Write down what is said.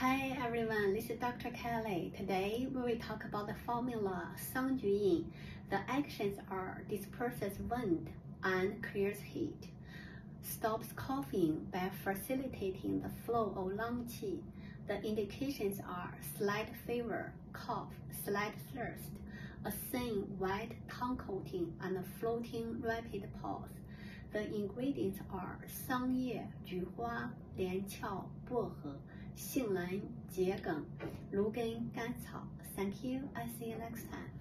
Hi everyone, this is Dr. Kelly. Today we will talk about the formula Sang Ju Yin. The actions are disperses wind and clears heat, stops coughing by facilitating the flow of lung qi. The indications are slight fever, cough, slight thirst, a thin white tongue coating, and a floating rapid pulse. The ingredients are 桑叶、菊花、连翘、薄荷、杏仁、桔梗、芦根、甘草。Thank you. I see you next time.